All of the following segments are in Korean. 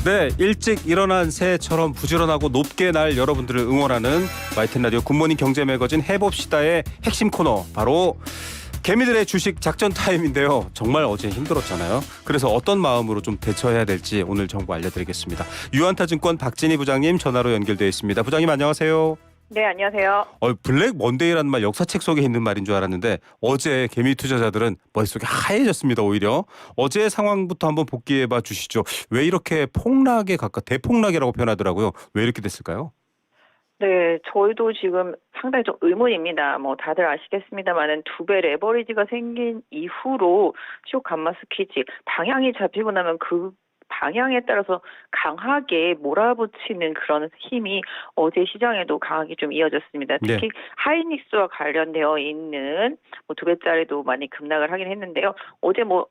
네, 일찍 일어난 새처럼 부지런하고 높게 날 여러분들을 응원하는 YTN 라디오 굿모닝 경제 매거진 해봅시다의 핵심 코너, 바로 개미들의 주식 작전 타임인데요. 정말 어제 힘들었잖아요. 그래서 어떤 마음으로 좀 대처해야 될지 오늘 정보 알려드리겠습니다. 유한타증권 박진희 부장님 전화로 연결되어 있습니다. 부장님 안녕하세요. 네, 안녕하세요. 블랙 먼데이라는 말 역사책 속에 있는 말인 줄 알았는데 어제 개미 투자자들은 머릿속이 하얘졌습니다. 오히려 어제의 상황부터 한번 복기해봐 주시죠. 왜 이렇게 폭락에 대폭락이라고 표현하더라고요. 왜 이렇게 됐을까요? 네, 저희도 지금 상당히 좀 의문입니다. 뭐 다들 아시겠습니다만은 두 배 레버리지가 생긴 이후로 시옷 감마 스퀴지 방향이 잡히고 나면 그 방향에 따라서 강하게 몰아붙이는 그런 힘이 어제 시장에도 강하게 좀 이어졌습니다. 특히 네. 하이닉스와 관련되어 있는 두 배짜리도 많이 급락을 하긴 했는데요. 어제 모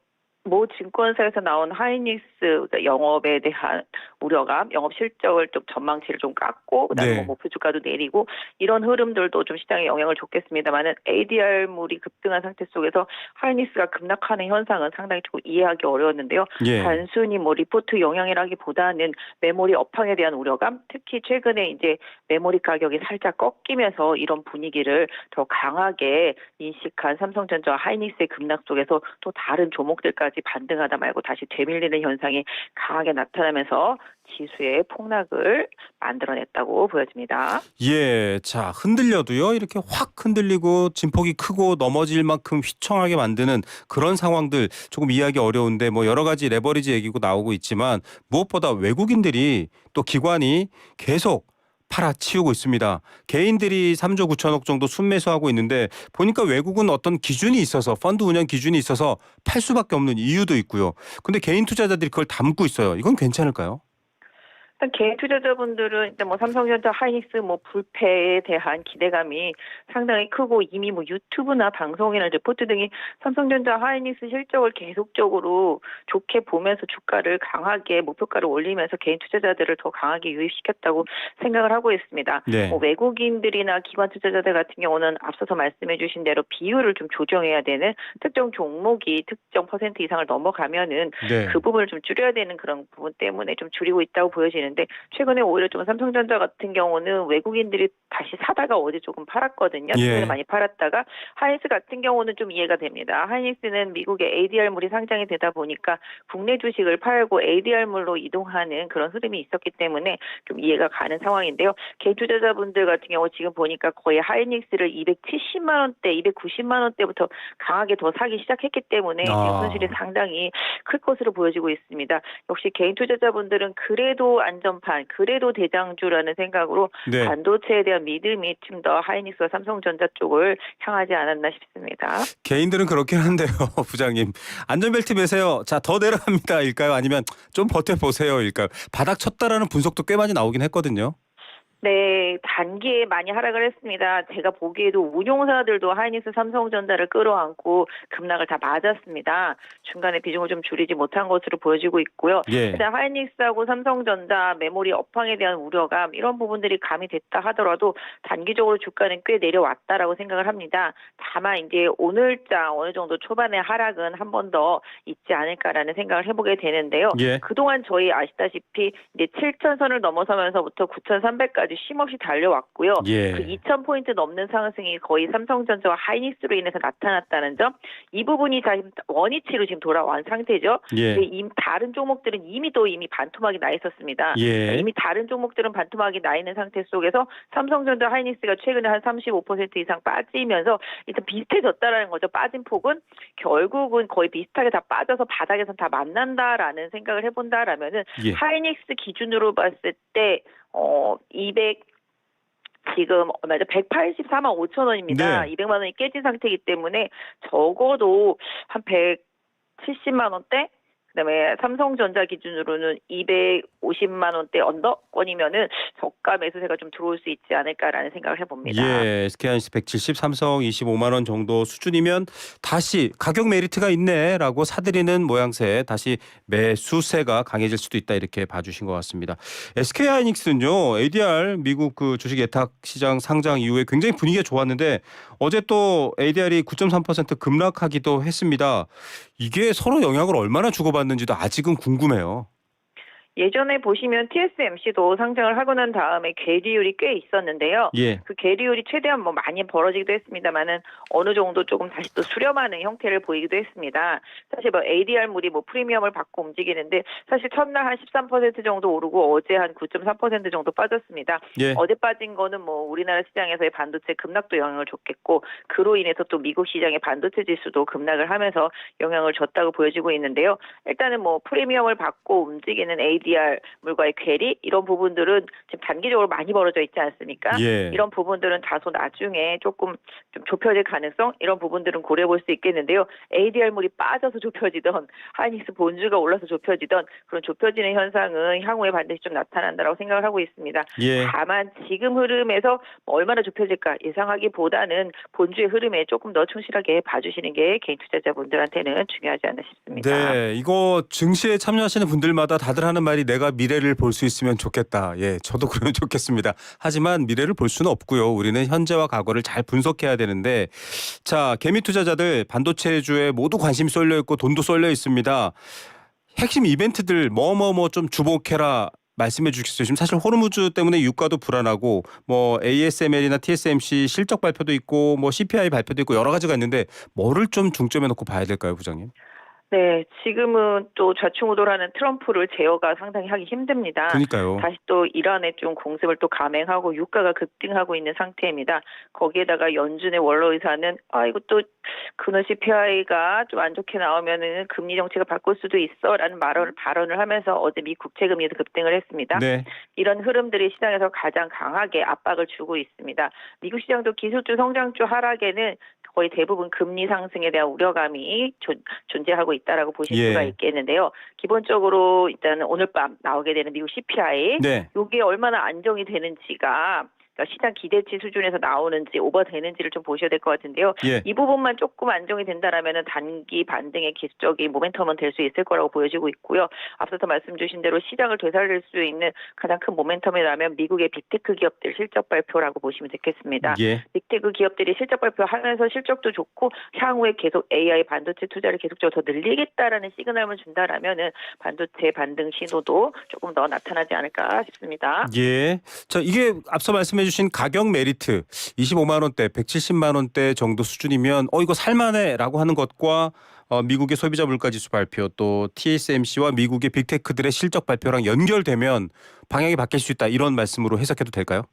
증권사에서 나온 하이닉스 영업에 대한 우려감, 영업 실적을 좀 전망치를 좀 깎고, 그다음에 네. 목표 주가도 내리고 이런 흐름들도 좀 시장에 영향을 줬겠습니다만은 ADR물이 급등한 상태 속에서 하이닉스가 급락하는 현상은 상당히 조금 이해하기 어려웠는데요. 예. 단순히 리포트 영향이라기보다는 메모리 업황에 대한 우려감, 특히 최근에 이제 메모리 가격이 살짝 꺾이면서 이런 분위기를 더 강하게 인식한 삼성전자와 하이닉스의 급락 속에서 또 다른 종목들까지 반등하다 말고 다시 되밀리는 현상이 강하게 나타나면서 지수의 폭락을 만들어냈다고 보여집니다. 예, 자, 흔들려도요, 이렇게 확 흔들리고 진폭이 크고 넘어질 만큼 휘청하게 만드는 그런 상황들 조금 이해하기 어려운데, 뭐 여러 가지 레버리지 얘기고 나오고 있지만 무엇보다 외국인들이 또 기관이 계속 팔아치우고 있습니다. 개인들이 3조 9천억 정도 순매수하고 있는데 보니까 외국은 어떤 기준이 있어서, 펀드 운영 기준이 있어서 팔 수밖에 없는 이유도 있고요. 근데 개인 투자자들이 그걸 담고 있어요. 이건 괜찮을까요? 일단 개인 투자자분들은 일단 삼성전자, 하이닉스 불패에 대한 기대감이 상당히 크고 이미 유튜브나 방송이나 리포트 등이 삼성전자, 하이닉스 실적을 계속적으로 좋게 보면서 주가를 강하게 목표가를 올리면서 개인 투자자들을 더 강하게 유입시켰다고 생각을 하고 있습니다. 네. 외국인들이나 기관 투자자들 같은 경우는 앞서서 말씀해주신 대로 비율을 좀 조정해야 되는, 특정 종목이 특정 퍼센트 이상을 넘어가면은 네. 그 부분을 좀 줄여야 되는 그런 부분 때문에 좀 줄이고 있다고 보여지는데, 최근에 오히려 좀 삼성전자 같은 경우는 외국인들이 다시 사다가 어제 조금 팔았거든요. 예. 최근에 많이 팔았다가, 하이닉스 같은 경우는 좀 이해가 됩니다. 하이닉스는 미국의 ADR물이 상장이 되다 보니까 국내 주식을 팔고 ADR물로 이동하는 그런 흐름이 있었기 때문에 좀 이해가 가는 상황인데요. 개인 투자자분들 같은 경우 지금 보니까 거의 하이닉스를 270만 원대, 290만 원대부터 강하게 더 사기 시작했기 때문에 지금 손실이 상당히 클 것으로 보여지고 있습니다. 역시 개인 투자자분들은 그래도 안전판, 그래도 대장주라는 생각으로 네. 반도체에 대한 믿음이 좀 더 하이닉스와 삼성전자 쪽을 향하지 않았나 싶습니다. 개인들은 그렇긴 한데요, 부장님. 안전벨트 매세요. 자, 더 내려갑니다. 일까요? 아니면 좀 버텨보세요. 일까요? 바닥 쳤다라는 분석도 꽤 많이 나오긴 했거든요. 네, 단기에 많이 하락을 했습니다. 제가 보기에도 운용사들도 하이닉스, 삼성전자를 끌어안고 급락을 다 맞았습니다. 중간에 비중을 좀 줄이지 못한 것으로 보여지고 있고요. 예. 일단 하이닉스하고 삼성전자 메모리 업황에 대한 우려감, 이런 부분들이 가미됐다 하더라도 단기적으로 주가는 꽤 내려왔다라고 생각을 합니다. 다만 이제 오늘장 어느 정도 초반의 하락은 한 번 더 있지 않을까라는 생각을 해보게 되는데요. 예. 그동안 저희 아시다시피 이제 7,000선을 넘어서면서부터 9,300까지 쉼없이 달려왔고요. 예. 그 2,000포인트 넘는 상승이 거의 삼성전자와 하이닉스로 인해서 나타났다는 점, 이 부분이 지금 원위치로 지금 돌아온 상태죠. 예. 근데 다른 종목들은 이미 반토막이 나 있었습니다. 예. 이미 다른 종목들은 반토막이 나 있는 상태 속에서 삼성전자, 하이닉스가 최근에 한 35% 이상 빠지면서 일단 비슷해졌다라는 거죠. 빠진 폭은 결국은 거의 비슷하게 다 빠져서 바닥에서 다 만난다라는 생각을 해본다라면은, 예. 하이닉스 기준으로 봤을 때 200 지금 얼마죠? 184만 5천 원입니다. 네. 200만 원이 깨진 상태이기 때문에 적어도 한 170만 원대, 그다음에 삼성전자 기준으로는 250만 원대 언더권이면은 저가 매수세가 좀 들어올 수 있지 않을까라는 생각을 해봅니다. 예, SK하이닉스 170, 삼성 25만 원 정도 수준이면 다시 가격 메리트가 있네라고 사들이는 모양새, 다시 매수세가 강해질 수도 있다, 이렇게 봐주신 것 같습니다. SK하이닉스는요, ADR 미국 그 주식 예탁 시장 상장 이후에 굉장히 분위기가 좋았는데 어제 또 ADR이 9.3% 급락하기도 했습니다. 이게 서로 영향을 얼마나 주고받는지도 아직은 궁금해요. 예전에 보시면 TSMC도 상장을 하고 난 다음에 계리율이 꽤 있었는데요. 예. 그 계리율이 최대한 뭐 많이 벌어지기도 했습니다만은 어느 정도 조금 다시 또 수렴하는 형태를 보이기도 했습니다. 사실 뭐 ADR물이 뭐 프리미엄을 받고 움직이는데 사실 첫날 한 13% 정도 오르고 어제 한 9.3% 정도 빠졌습니다. 예. 어제 빠진 거는 뭐 우리나라 시장에서의 반도체 급락도 영향을 줬겠고 그로 인해서 또 미국 시장의 반도체 지수도 급락을 하면서 영향을 줬다고 보여지고 있는데요. 일단은 뭐 프리미엄을 받고 움직이는 ADR 물과의 괴리 이런 부분들은 지금 단기적으로 많이 벌어져 있지 않습니까? 예. 이런 부분들은 다소 나중에 조금 좀 좁혀질 가능성 이런 부분들은 고려해 볼 수 있겠는데요. ADR물이 빠져서 좁혀지던 하이닉스 본주가 올라서 좁혀지던 그런 좁혀지는 현상은 향후에 반드시 좀 나타난다라고 생각을 하고 있습니다. 예. 다만 지금 흐름에서 얼마나 좁혀질까 예상하기보다는 본주의 흐름에 조금 더 충실하게 봐주시는 게 개인 투자자분들한테는 중요하지 않나 싶습니다. 네, 이거 증시에 참여하시는 분들마다 다들 하는 말이 내가 미래를 볼 수 있으면 좋겠다. 예, 저도 그러면 좋겠습니다. 하지만 미래를 볼 수는 없고요. 우리는 현재와 과거를 잘 분석해야 되는데, 자, 개미 투자자들 반도체주에 모두 관심이 쏠려 있고 돈도 쏠려 있습니다. 핵심 이벤트들 좀 주목해라. 말씀해 주시겠어요. 지금 사실 호르무즈 때문에 유가도 불안하고 뭐 ASML이나 TSMC 실적 발표도 있고 뭐 CPI 발표도 있고 여러 가지가 있는데 뭐를 좀 중점에 놓고 봐야 될까요, 부장님? 네, 지금은 또 좌충우돌하는 트럼프를 제어가 상당히 하기 힘듭니다. 그러니까요. 다시 또 이란의 좀 공습을 또 감행하고 유가가 급등하고 있는 상태입니다. 거기에다가 연준의 원로 의사는 이거 또 그는 CPI가 좀 안 좋게 나오면은 금리 정책을 바꿀 수도 있어라는 발언을 하면서 어제 미 국채 금리도 급등을 했습니다. 네. 이런 흐름들이 시장에서 가장 강하게 압박을 주고 있습니다. 미국 시장도 기술주 성장주 하락에는 거의 대부분 금리 상승에 대한 우려감이 존재하고 있다라고 보실 예. 수가 있겠는데요. 기본적으로 일단 오늘 밤 나오게 되는 미국 CPI, 네. 이게 얼마나 안정이 되는지가 그러니까 시장 기대치 수준에서 나오는지 오버되는지를 좀 보셔야 될 것 같은데요. 예. 이 부분만 조금 안정이 된다라면은 단기 반등의 기술적인 모멘텀은 될 수 있을 거라고 보여지고 있고요. 앞서서 말씀 주신 대로 시장을 되살릴 수 있는 가장 큰 모멘텀이라면 미국의 빅테크 기업들 실적 발표라고 보시면 되겠습니다. 예. 빅테크 기업들이 실적 발표하면서 실적도 좋고 향후에 계속 AI 반도체 투자를 계속적으로 더 늘리겠다라는 시그널을 준다라면은 반도체 반등 신호도 조금 더 나타나지 않을까 싶습니다. 예. 자, 이게 앞서 말씀해 주신 가격 메리트 25만 원대, 170만 원대 정도 수준이면 이거 살만해라고 하는 것과 미국의 소비자 물가 지수 발표 또 TSMC와 미국의 빅테크들의 실적 발표랑 연결되면 방향이 바뀔 수 있다. 이런 말씀으로 해석해도 될까요?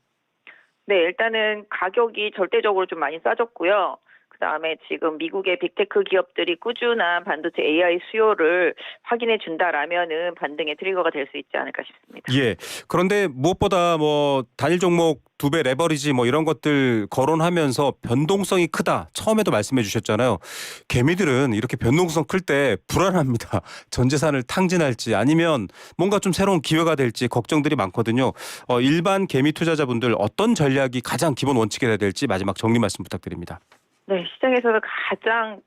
네, 일단은 가격이 절대적으로 좀 많이 싸졌고요. 그다음에 지금 미국의 빅테크 기업들이 꾸준한 반도체 AI 수요를 확인해 준다라면은 반등의 트리거가 될 수 있지 않을까 싶습니다. 예. 그런데 무엇보다 뭐 단일 종목 2배 레버리지 뭐 이런 것들 거론하면서 변동성이 크다. 처음에도 말씀해 주셨잖아요. 개미들은 이렇게 변동성 클 때 불안합니다. 전 재산을 탕진할지 아니면 뭔가 좀 새로운 기회가 될지 걱정들이 많거든요. 일반 개미 투자자분들 어떤 전략이 가장 기본 원칙이 돼야 될지 마지막 정리 말씀 부탁드립니다. 네, 시장에서는 가장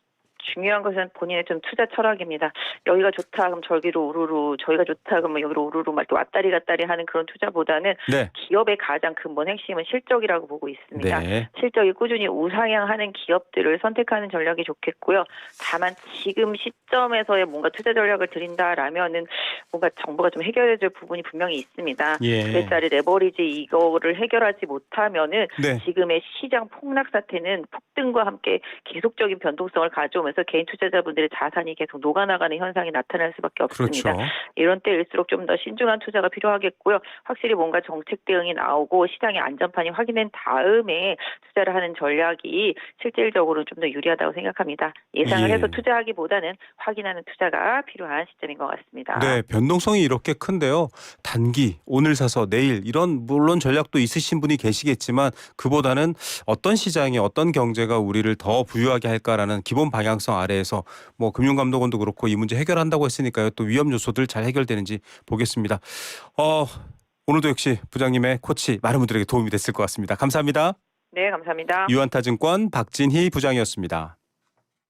중요한 것은 본인의 좀 투자 철학입니다. 여기가 좋다 그럼 저기로 우르르, 저기가 좋다 그러면 여기로 우르르 막 이렇게 왔다리 갔다리 하는 그런 투자보다는 네. 기업의 가장 근본 핵심은 실적이라고 보고 있습니다. 네. 실적이 꾸준히 우상향하는 기업들을 선택하는 전략이 좋겠고요. 다만 지금 시점에서의 뭔가 투자 전략을 드린다라면은 뭔가 정부가 좀 해결해야 될 부분이 분명히 있습니다. 예. 2배짜리 레버리지 이거를 해결하지 못하면은 네. 지금의 시장 폭락 사태는 폭등과 함께 계속적인 변동성을 가져오면서 개인 투자자분들의 자산이 계속 녹아나가는 현상이 나타날 수밖에 없습니다. 그렇죠. 이런 때일수록 좀 더 신중한 투자가 필요하겠고요. 확실히 뭔가 정책 대응이 나오고 시장의 안전판이 확인된 다음에 투자를 하는 전략이 실질적으로 좀 더 유리하다고 생각합니다. 예상을 예. 해서 투자하기보다는 확인하는 투자가 필요한 시점인 것 같습니다. 네, 변동성이 이렇게 큰데요. 단기, 오늘 사서 내일 이런 물론 전략도 있으신 분이 계시겠지만 그보다는 어떤 시장이 어떤 경제가 우리를 더 부유하게 할까라는 기본 방향성 아래에서 뭐 금융감독원도 그렇고 이 문제 해결한다고 했으니까요. 또 위험 요소들 잘 해결되는지 보겠습니다. 오늘도 역시 부장님의 코치 많은 분들에게 도움이 됐을 것 같습니다. 감사합니다. 네, 감사합니다. 유한타증권 박진희 부장이었습니다.